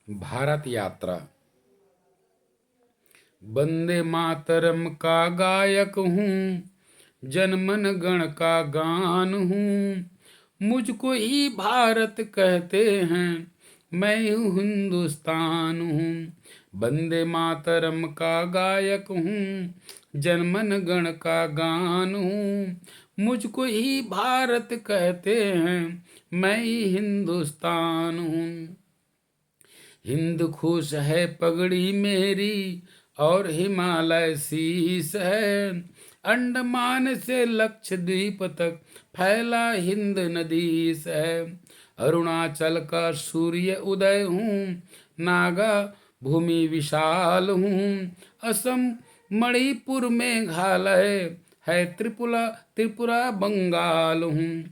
भारत यात्रा। वंदे मातरम का गायक हूँ, जनमन गण का गान हूँ। मुझको ही भारत कहते हैं, मैं हूँ हिंदुस्तान हूँ। वंदे मातरम का गायक हूँ, जनमन गण का गान हूँ। मुझको ही भारत कहते हैं, मैं ही हिंदुस्तान हूँ। हिंद खुश है पगड़ी मेरी, और हिमालय शीस है। अंडमान से लक्षद्वीप तक फैला हिंद नदीस है। अरुणाचल का सूर्य उदय हूँ, नागा भूमि विशाल हूँ। असम मणिपुर मेघालय है, त्रिपुरा त्रिपुरा बंगाल हूँ।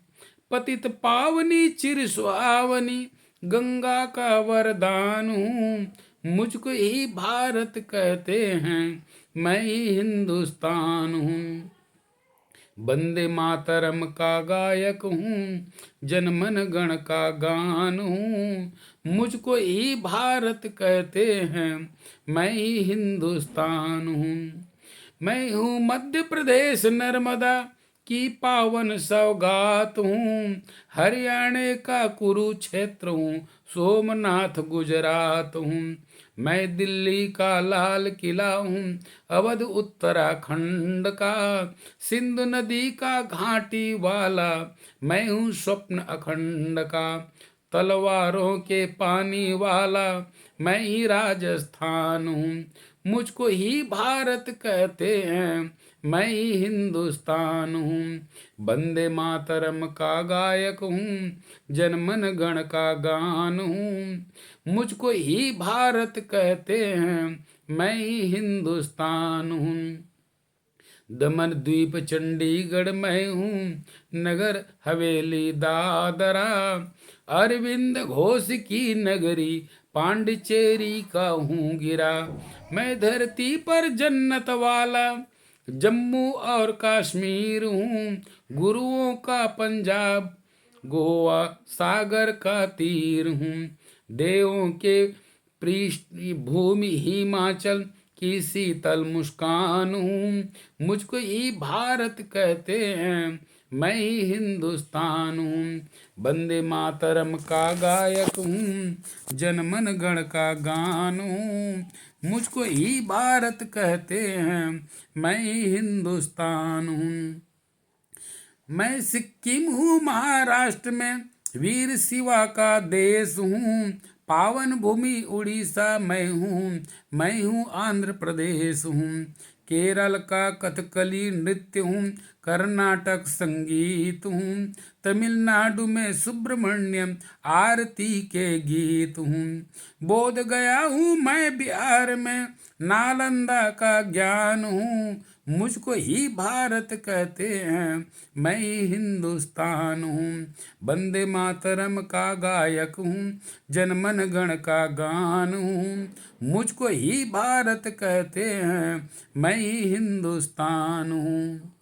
पतित पावनी चिर सुहावनी, गंगा का वरदान हूँ। मुझको ही भारत कहते हैं, मैं ही हिंदुस्तान हूँ। वंदे मातरम का गायक हूँ, जनमन गण का गान हूँ। मुझको ही भारत कहते हैं, मैं ही हिंदुस्तान हूँ। मैं हूँ मध्य प्रदेश नर्मदा की पावन सौगात हूँ। हरियाणा का कुरुक्षेत्र हूँ, सोमनाथ गुजरात हूँ। मैं दिल्ली का लाल किला हूँ, अवध उत्तराखंड का। सिंध नदी का घाटी वाला मैं हूँ, स्वप्न अखंड का। तलवारों के पानी वाला मैं ही राजस्थान हूँ। मुझको ही भारत कहते हैं, मैं ही हिंदुस्तान हूँ। वंदे मातरम का गायक हूँ, जनमन गण का गान हूँ। मुझको ही भारत कहते हैं, मैं ही हिंदुस्तान हूँ। दमन द्वीप चंडीगढ़ मैं हूँ, नगर हवेली दादरा। अरविंद घोष की नगरी पांडिचेरी का हूँ गिरा। मैं धरती पर जन्नत वाला जम्मू और कश्मीर हूँ। गुरुओं का पंजाब गोवा सागर का तीर हूँ। देवों के पृष्ठ भूमि हिमाचल की शीतल मुस्कान हूँ। मुझको ही भारत कहते हैं, मैं ही हिंदुस्तान हूँ। वंदे मातरम का गायक हूँ, जनमन गण का गान हूँ। मुझको ही भारत कहते हैं, मैं ही हिंदुस्तान हूँ। मैं सिक्किम हूँ महाराष्ट्र में, वीर शिवा का देश हूँ। पावन भूमि उड़ीसा मैं हूँ आंध्र प्रदेश हूँ। केरल का कथकली नृत्य हूँ, कर्नाटक संगीत हूँ। तमिलनाडु में सुब्रमण्यम आरती के गीत हूँ। बोध गया हूँ मैं बिहार में, नालंदा का ज्ञान हूँ। मुझको ही भारत कहते हैं, मैं ही हिंदुस्तान हूँ। वंदे मातरम का गायक हूँ, जनमन गण का गान हूँ। मुझको ही भारत कहते हैं, मैं ही हिंदुस्तान हूँ।